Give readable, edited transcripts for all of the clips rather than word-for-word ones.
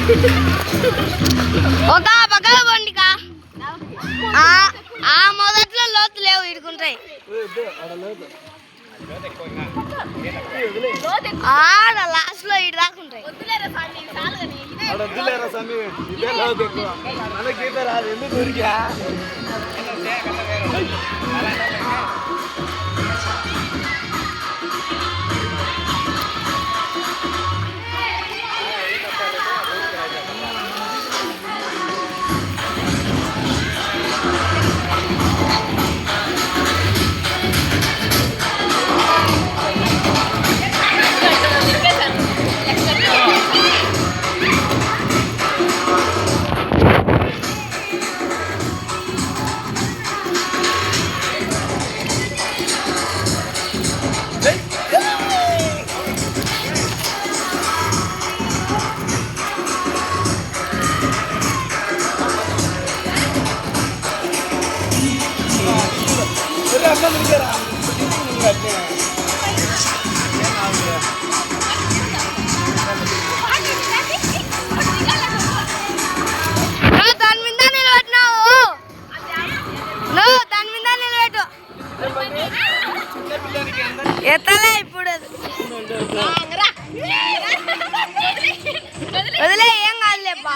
ఒక పక్కన పండికా మొదట్లో లోతు లేవు ఇడుకుంటాయి ఆడ లాస్ట్ లో ఇటు దాకుంటాయి ఎత్తలే ఇప్పుడు వదిలే ఏం కాదులేపా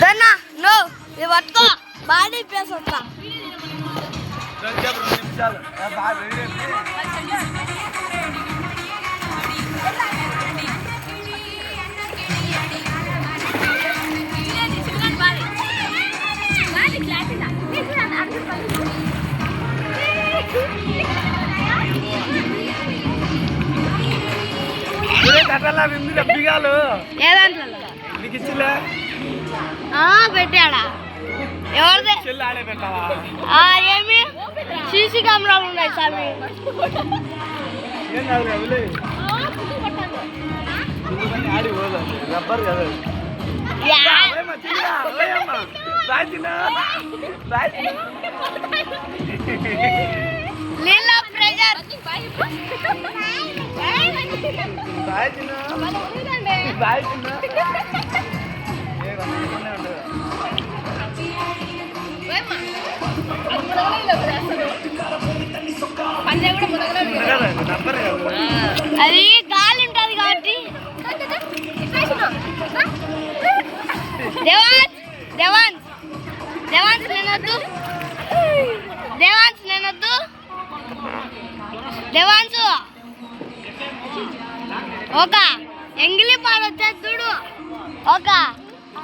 దన్నా నో ఇది పట్టుకో బాడీ ప్లేస్ వస్తా పెట్టాడా ఎవరిదే ఏమి సీసీ కెమెరాలు ఉన్నాయి స్వామి లీలా ప్రెజర్ అది గాలి ఉంటుంది కాబట్టి దేవాన్స్ నేనొద్దు దేవాన్సు ఒక ఎంగిలి పాడు వచ్చేది చూడు ఒక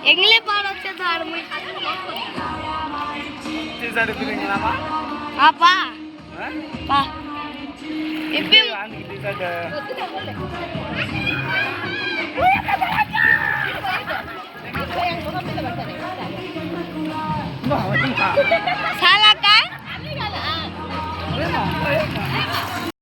ఎంగిలి పాడు వచ్చేది పా ఇప్పి